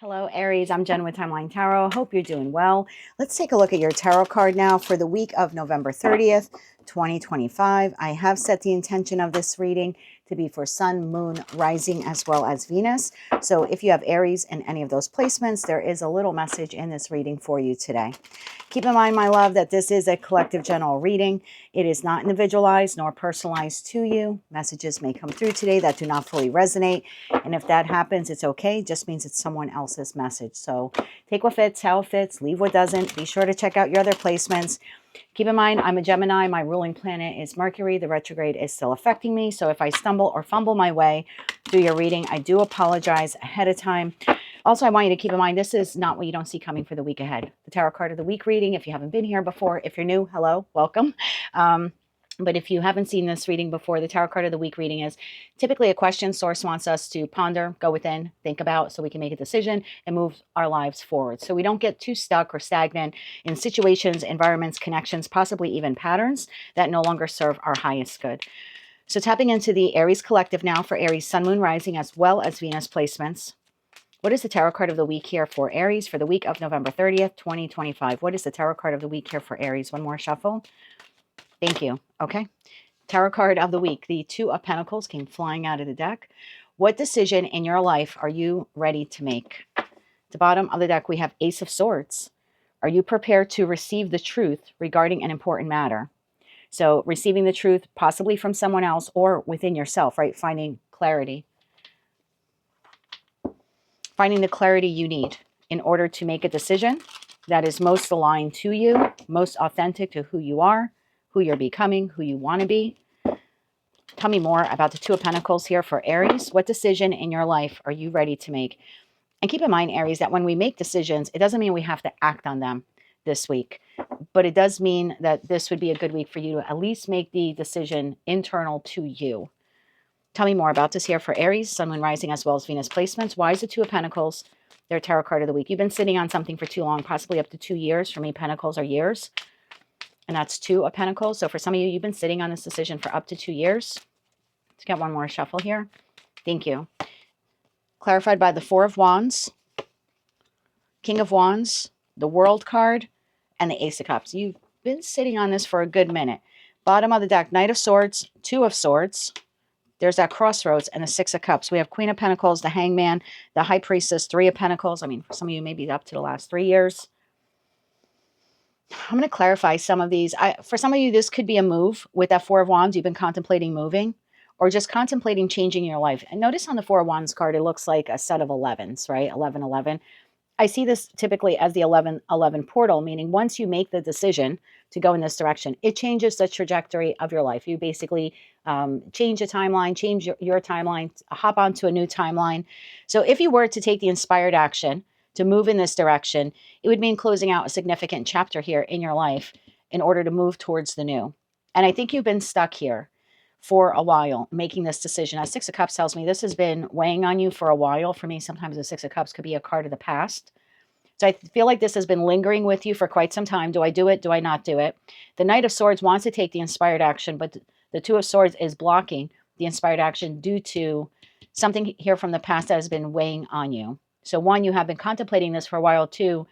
Hello, Aries. I'm Jen with Timeline Tarot. Hope you're doing well. Let's take a look at your tarot card now for the week of November 30th, 2025. I have set the intention of this reading to be for Sun, Moon, Rising, as well as Venus. So if you have Aries in any of those placements, there is a little message in this reading for you today. Keep in mind, my love, that this is a collective general reading. It is not individualized nor personalized to you. Messages may come through today that do not fully resonate. And if that happens, it's okay. It just means it's someone else's message. So take what fits, how it fits, leave what doesn't. Be sure to check out your other placements. Keep in mind, I'm a Gemini. My ruling planet is Mercury. The retrograde is still affecting me. So if I stumble or fumble my way through your reading, I do apologize ahead of time. Also, I want you to keep in mind, this is not what you don't see coming for the week ahead. The Tarot Card of the Week reading, if you haven't been here before, if you're new, hello, welcome. But if you haven't seen this reading before, the Tarot Card of the Week reading is typically a question Source wants us to ponder, go within, think about, so we can make a decision and move our lives forward. So we don't get too stuck or stagnant in situations, environments, connections, possibly even patterns that no longer serve our highest good. So tapping into the Aries collective now for Aries, Sun, Moon, Rising, as well as Venus placements. What is the Tarot Card of the Week here for Aries for the week of November 30th, 2025? What is the Tarot Card of the Week here for Aries? One more shuffle. Thank you. Okay. Tarot card of the week. The Two of Pentacles came flying out of the deck. What decision in your life are you ready to make? At the bottom of the deck, we have Ace of Swords. Are you prepared to receive the truth regarding an important matter? So receiving the truth possibly from someone else or within yourself, right? Finding clarity. Finding the clarity you need in order to make a decision that is most aligned to you, most authentic to who you are, who you're becoming, who you want to be. Tell me more about the Two of Pentacles here for Aries. What decision in your life are you ready to make? And keep in mind, Aries, that when we make decisions, it doesn't mean we have to act on them this week. But it does mean that this would be a good week for you to at least make the decision internal to you. Tell me more about this here for Aries, Sun, Moon, Rising, as well as Venus placements. Why is the Two of Pentacles their tarot card of the week? You've been sitting on something for too long, possibly up to 2 years. For me, Pentacles are years. And that's Two of Pentacles. So for some of you, you've been sitting on this decision for up to 2 years. Let's get one more shuffle here. Thank you. Clarified by the Four of Wands, King of Wands, the World card, and the Ace of Cups. You've been sitting on this for a good minute. Bottom of the deck, Knight of Swords, Two of Swords. There's that crossroads and the Six of Cups. We have Queen of Pentacles, the Hangman, the High Priestess, Three of Pentacles. I mean, for some of you, maybe up to the last 3 years. I'm going to clarify some of these. For some of you, this could be a move with that Four of Wands. You've been contemplating moving or just contemplating changing your life. And notice on the Four of Wands card, it looks like a set of 11s, right? 11, 11. I see this typically as the 11 portal, meaning once you make the decision to go in this direction, it changes the trajectory of your life. You basically change a timeline, change your timeline, hop onto a new timeline. So if you were to take the inspired action to move in this direction, it would mean closing out a significant chapter here in your life in order to move towards the new. And I think you've been stuck here for a while making this decision. As Six of Cups tells me this has been weighing on you for a while. For me, sometimes the Six of Cups could be a card of the past. So I feel like this has been lingering with you for quite some time. Do I do it? Do I not do it? The Knight of Swords wants to take the inspired action, but the Two of Swords is blocking the inspired action due to something here from the past that has been weighing on you. So one, you have been contemplating this for a while. Two,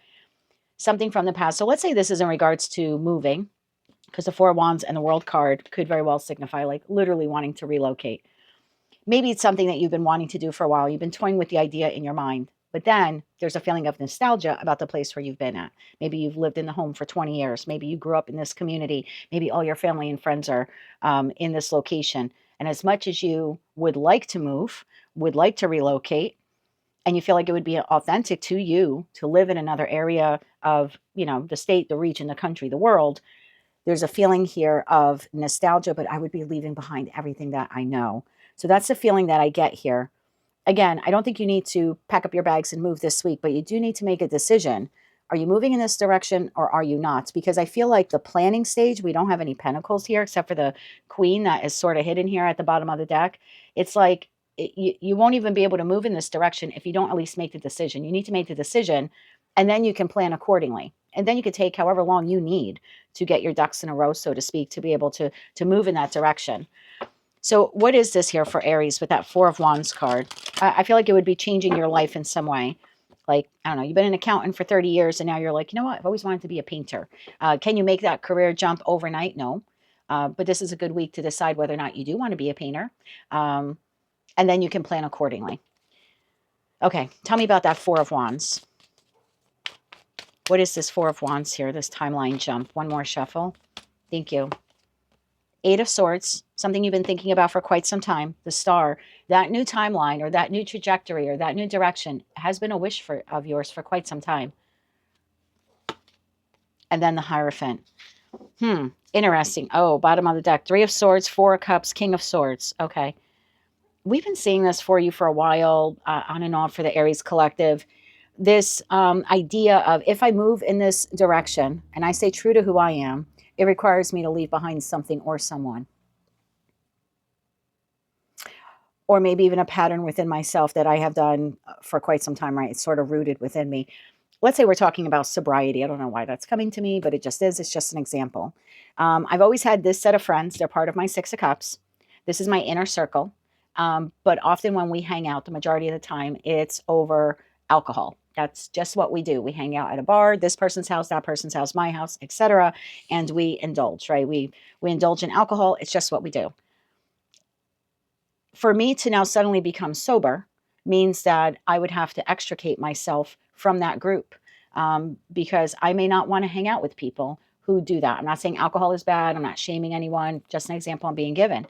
something from the past. So let's say this is in regards to moving, because the Four of Wands and the World card could very well signify like literally wanting to relocate. Maybe it's something that you've been wanting to do for a while. You've been toying with the idea in your mind. But then there's a feeling of nostalgia about the place where you've been at. Maybe you've lived in the home for 20 years. Maybe you grew up in this community. Maybe all your family and friends are in this location. And as much as you would like to move, would like to relocate, and you feel like it would be authentic to you to live in another area of, the state, the region, the country, the world, there's a feeling here of nostalgia, but I would be leaving behind everything that I know. So that's the feeling that I get here. Again, I don't think you need to pack up your bags and move this week, but you do need to make a decision. Are you moving in this direction or are you not? Because I feel like the planning stage, we don't have any pentacles here except for the Queen that is sort of hidden here at the bottom of the deck. It's like you won't even be able to move in this direction if you don't at least make the decision. You need to make the decision and then you can plan accordingly. And then you could take however long you need to get your ducks in a row, so to speak, to be able to move in that direction. So what is this here for Aries with that Four of Wands card? I feel like it would be changing your life in some way. Like, I don't know, you've been an accountant for 30 years and now you're like, you know what? I've always wanted to be a painter. Can you make that career jump overnight? No. But this is a good week to decide whether or not you do want to be a painter. And then you can plan accordingly. Okay, tell me about that Four of Wands. What is this Four of Wands here, this timeline jump? One more shuffle. Thank you. Eight of Swords, something you've been thinking about for quite some time. The Star, that new timeline or that new trajectory or that new direction has been a wish of yours for quite some time. And then the Hierophant. Interesting. Oh, bottom of the deck. Three of Swords, Four of Cups, King of Swords. Okay. We've been seeing this for you for a while, on and off for the Aries collective. This idea of if I move in this direction and I stay true to who I am, it requires me to leave behind something or someone. Or maybe even a pattern within myself that I have done for quite some time, right? It's sort of rooted within me. Let's say we're talking about sobriety. I don't know why that's coming to me, but it just is. It's just an example. I've always had this set of friends. They're part of my Six of Cups. This is my inner circle. But often when we hang out, the majority of the time, it's over alcohol. That's just what we do. We hang out at a bar, this person's house, that person's house, my house, etc. And we indulge, right? We indulge in alcohol. It's just what we do. For me to now suddenly become sober means that I would have to extricate myself from that group, because I may not want to hang out with people who do that. I'm not saying alcohol is bad. I'm not shaming anyone. Just an example I'm being given.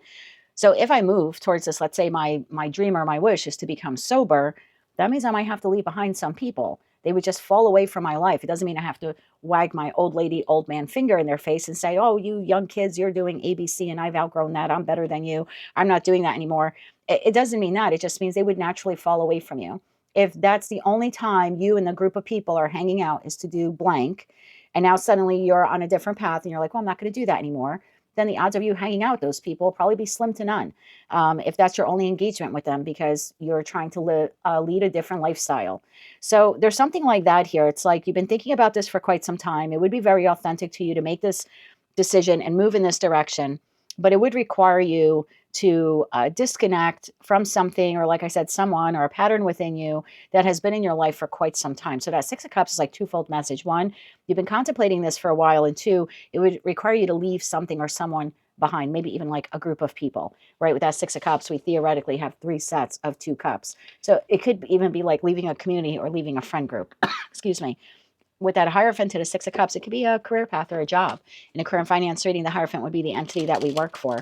So if I move towards this, let's say my dream or my wish is to become sober, that means I might have to leave behind some people. They would just fall away from my life. It doesn't mean I have to wag my old lady, old man finger in their face and say, oh, you young kids, you're doing ABC and I've outgrown that. I'm better than you. I'm not doing that anymore. It doesn't mean that. It just means they would naturally fall away from you. If that's the only time you and the group of people are hanging out is to do blank, and now suddenly you're on a different path and you're like, well, I'm not going to do that anymore, then the odds of you hanging out with those people will probably be slim to none, if that's your only engagement with them, because you're trying to lead a different lifestyle. So there's something like that here. It's like you've been thinking about this for quite some time. It would be very authentic to you to make this decision and move in this direction, but it would require you to disconnect from something, or like I said, someone or a pattern within you that has been in your life for quite some time. So that Six of Cups is like twofold message. One, you've been contemplating this for a while, and two, it would require you to leave something or someone behind, maybe even like a group of people, right? With that Six of Cups, we theoretically have three sets of two cups. So it could even be like leaving a community or leaving a friend group. Excuse me. With that Hierophant to the Six of Cups, it could be a career path or a job. In a current finance reading, the Hierophant would be the entity that we work for.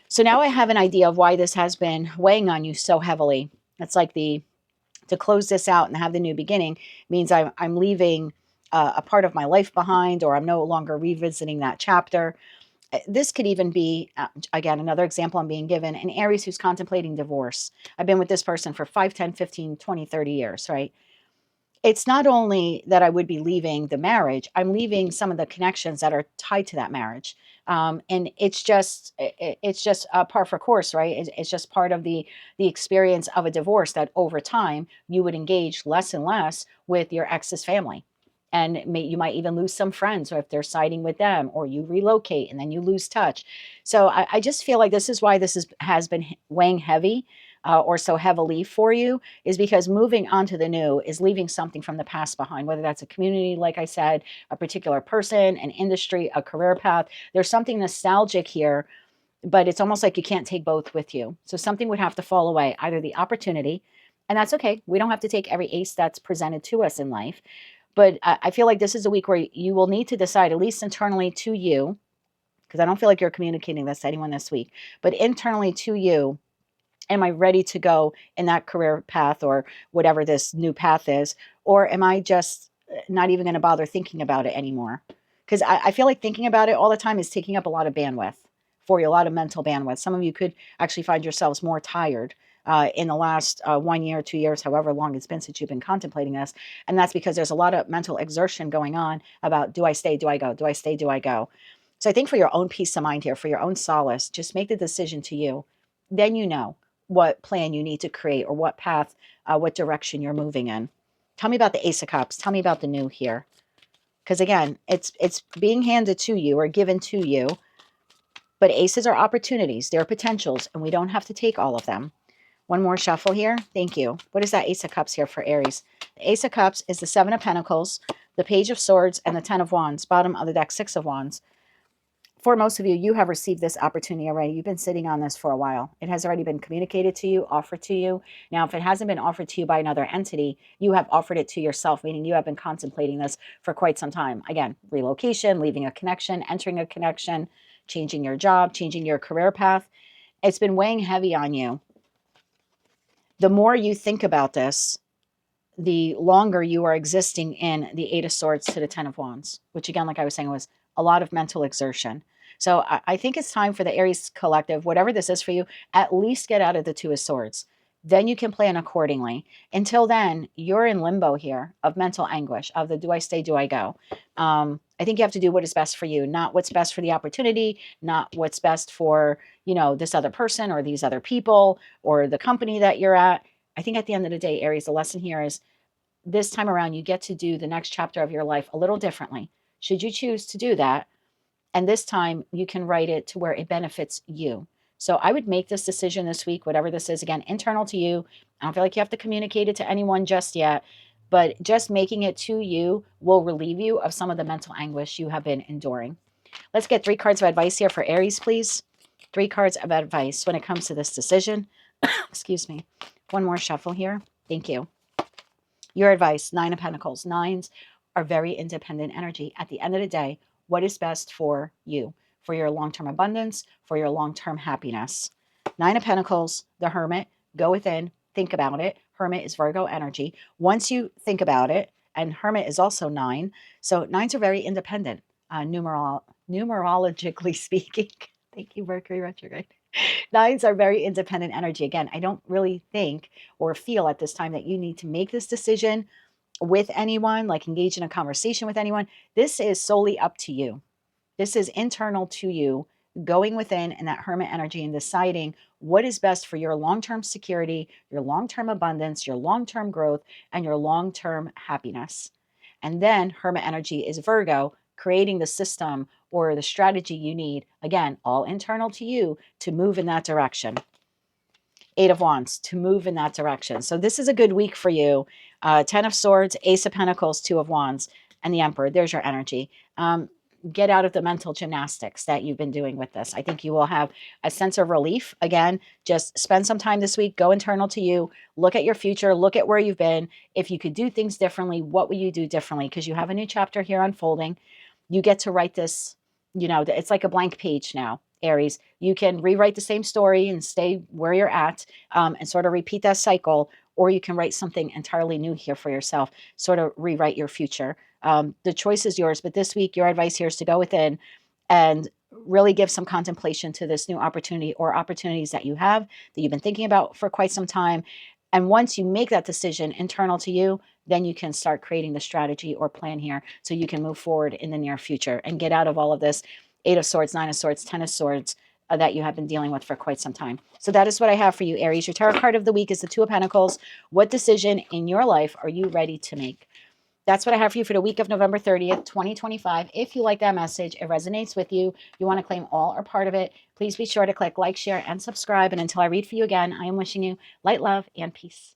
So now I have an idea of why this has been weighing on you so heavily. It's like to close this out and have the new beginning means I'm leaving a part of my life behind, or I'm no longer revisiting that chapter. This could even be, again, another example I'm being given, an Aries who's contemplating divorce. I've been with this person for 5, 10, 15, 20, 30 years, right? It's not only that I would be leaving the marriage, I'm leaving some of the connections that are tied to that marriage. And it's just par for course, right? It's just part of the experience of a divorce, that over time you would engage less and less with your ex's family. And you might even lose some friends, or if they're siding with them, or you relocate and then you lose touch. So I just feel like this is why this has been weighing heavy, or so heavily for you, is because moving on to the new is leaving something from the past behind, whether that's a community, like I said, a particular person, an industry, a career path. There's something nostalgic here, but it's almost like you can't take both with you. So something would have to fall away, either the opportunity, and that's okay. We don't have to take every ace that's presented to us in life. But I feel like this is a week where you will need to decide, at least internally to you, because I don't feel like you're communicating this to anyone this week, but internally to you, am I ready to go in that career path or whatever this new path is? Or am I just not even going to bother thinking about it anymore? Because I feel like thinking about it all the time is taking up a lot of bandwidth for you, a lot of mental bandwidth. Some of you could actually find yourselves more tired in the last 1 year, 2 years, however long it's been since you've been contemplating this. And that's because there's a lot of mental exertion going on about, do I stay, do I go, do I stay, do I go? So I think for your own peace of mind here, for your own solace, just make the decision to you. Then you know what plan you need to create, or what path, what direction you're moving in. Tell me about the Ace of Cups. Tell me about the new here. Because again, it's being handed to you or given to you. But aces are opportunities. They're potentials, and we don't have to take all of them. One more shuffle here. Thank you. What is that Ace of Cups here for Aries? The Ace of Cups is the Seven of Pentacles, the Page of Swords, and the Ten of Wands. Bottom of the deck, Six of Wands. For most of you, you have received this opportunity already. You've been sitting on this for a while. It has already been communicated to you, offered to you. Now, if it hasn't been offered to you by another entity, you have offered it to yourself, meaning you have been contemplating this for quite some time. Again, relocation, leaving a connection, entering a connection, changing your job, changing your career path. It's been weighing heavy on you. The more you think about this, the longer you are existing in the Eight of Swords to the Ten of Wands, which again, like I was saying, was a lot of mental exertion. So I think it's time for the Aries collective, whatever this is for you, at least get out of the Two of Swords. Then you can plan accordingly. Until then, you're in limbo here of mental anguish, of the do I stay, do I go? I think you have to do what is best for you, not what's best for the opportunity, not what's best for, this other person or these other people or the company that you're at. I think at the end of the day, Aries, the lesson here is this time around, you get to do the next chapter of your life a little differently. Should you choose to do that? And this time you can write it to where it benefits you. So I would make this decision this week, whatever this is, again, internal to you. I don't feel like you have to communicate it to anyone just yet, but just making it to you will relieve you of some of the mental anguish you have been enduring. Let's get 3 cards of advice here for Aries, please. 3 cards of advice when it comes to this decision. Excuse me. One more shuffle here. Thank you. Your advice, 9 of Pentacles. Nines are very independent energy. At the end of the day, what is best for you, for your long-term abundance, for your long-term happiness? 9 of Pentacles, the Hermit, go within, think about it. Hermit is Virgo energy. Once you think about it, and Hermit is also 9, so 9s are very independent, numerologically speaking. Thank you, Mercury retrograde. 9s are very independent energy. Again, I don't really think or feel at this time that you need to make this decision with anyone, like engage in a conversation with anyone. This is solely up to you. This is internal to you, going within in that Hermit energy and deciding what is best for your long-term security, your long-term abundance, your long-term growth, and your long-term happiness. And then Hermit energy is Virgo, creating the system or the strategy you need, again, all internal to you, to move in that direction. 8 of Wands, to move in that direction. So this is a good week for you. 10 of Swords, Ace of Pentacles, 2 of Wands, and the Emperor. There's your energy. Get out of the mental gymnastics that you've been doing with this. I think you will have a sense of relief. Again, just spend some time this week, go internal to you, look at your future, look at where you've been. If you could do things differently, what would you do differently? Because you have a new chapter here unfolding. You get to write this, it's like a blank page now, Aries. You can rewrite the same story and stay where you're at and sort of repeat that cycle, or you can write something entirely new here for yourself, sort of rewrite your future. The choice is yours, but this week, your advice here is to go within and really give some contemplation to this new opportunity or opportunities that you have that you've been thinking about for quite some time. And once you make that decision internal to you, then you can start creating the strategy or plan here so you can move forward in the near future and get out of all of this 8 of Swords, 9 of Swords, 10 of Swords that you have been dealing with for quite some time. So that is what I have for you, Aries. Your tarot card of the week is the 2 of Pentacles. What decision in your life are you ready to make? That's what I have for you for the week of November 30th, 2025. If you like that message, it resonates with you, you want to claim all or part of it, please be sure to click like, share, and subscribe. And until I read for you again, I am wishing you light, love, and peace.